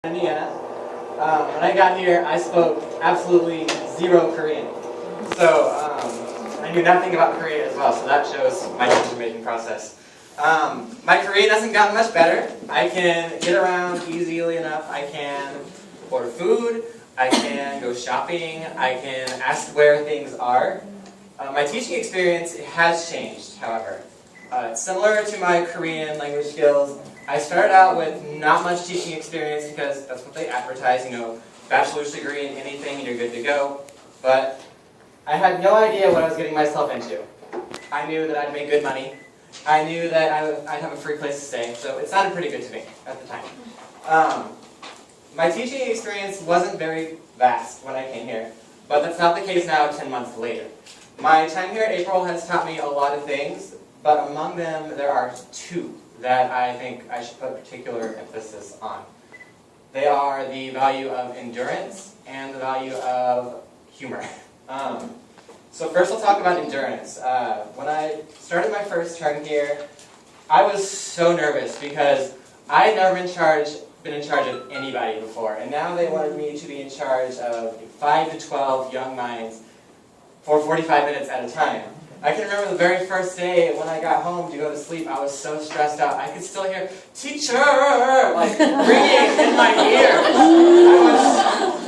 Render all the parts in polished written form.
Indiana. When I got here, I spoke absolutely zero Korean. So I knew nothing about Korea as well, so that shows my decision-making process. My Korean hasn't gotten much better. I can get around easily enough. I can order food. I can go shopping. I can ask where things are. My teaching experience has changed, however. Similar to my Korean language skills, I started out with not much teaching experience because that's what they advertise, bachelor's degree in anything and you're good to go. But I had no idea what I was getting myself into. I knew that I'd make good money. I knew that I'd have a free place to stay, so it sounded pretty good to me at the time. My teaching experience wasn't very vast when I came here, but that's not the case now 10 months later. My time here at April has taught me a lot of things, but among them there are two that I think I should put particular emphasis on. They are the value of endurance and the value of humor. So first I'll talk about endurance. When I started my first term here, I was so nervous because I had never been in charge of anybody before, and now they wanted me to be in charge of 5 to 12 young minds for 45 minutes at a time. I can remember the very first day when I got home to go to sleep, I was so stressed out. I could still hear, "Teacher!" like ringing in my ear.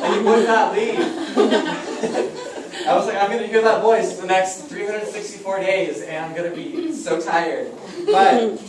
And he would not leave. I was like, I'm going to hear that voice for the next 364 days, and I'm going to be so tired. But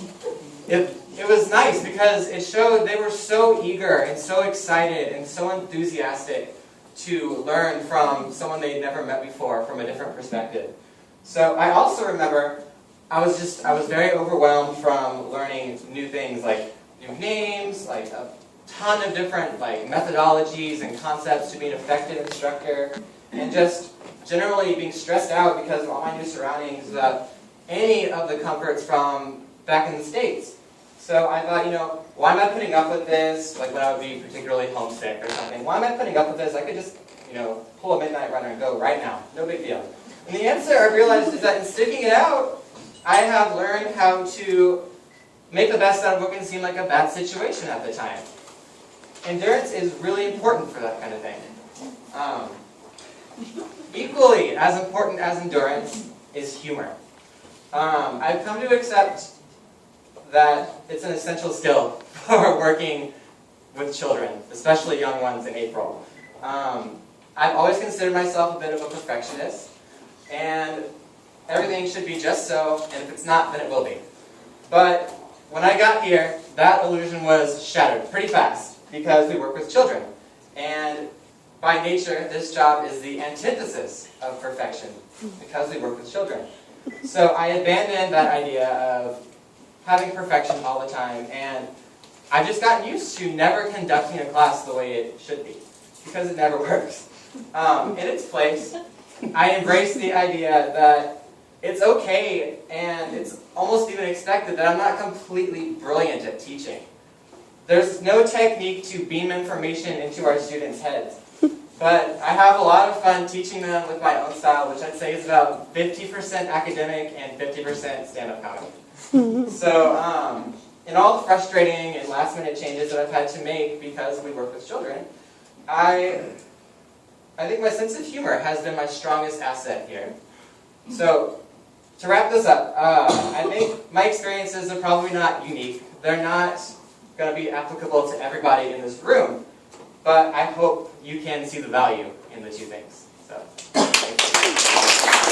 it was nice because it showed they were so eager and so excited and so enthusiastic to learn from someone they'd never met before from a different perspective. So I also remember I was very overwhelmed from learning new things like new names, like a ton of different methodologies and concepts to be an effective instructor, and just generally being stressed out because of all my new surroundings without any of the comforts from back in the States. So I thought, why am I putting up with this? Like when I would be particularly homesick or something. Why am I putting up with this? I could just, pull a midnight runner and go right now. No big deal. And the answer I realized is that in sticking it out, I have learned how to make the best out of what can seem like a bad situation at the time. Endurance is really important for that kind of thing. Equally as important as endurance is humor. I've come to accept that it's an essential skill for working with children, especially young ones in April. I've always considered myself a bit of a perfectionist, and everything should be just so, and if it's not, then it will be. But when I got here, that illusion was shattered pretty fast because we work with children. And by nature, this job is the antithesis of perfection because we work with children. So I abandoned that idea of having perfection all the time, and I've just gotten used to never conducting a class the way it should be, because it never works. In its place, I embrace the idea that it's okay, and it's almost even expected that I'm not completely brilliant at teaching. There's no technique to beam information into our students' heads. But I have a lot of fun teaching them with my own style, which I'd say is about 50% academic and 50% stand-up comedy. So, in all the frustrating and last-minute changes that I've had to make because we work with children, I think my sense of humor has been my strongest asset here. So, to wrap this up, I think my experiences are probably not unique. They're not going to be applicable to everybody in this room, but I hope you can see the value in the two things. So, thanks.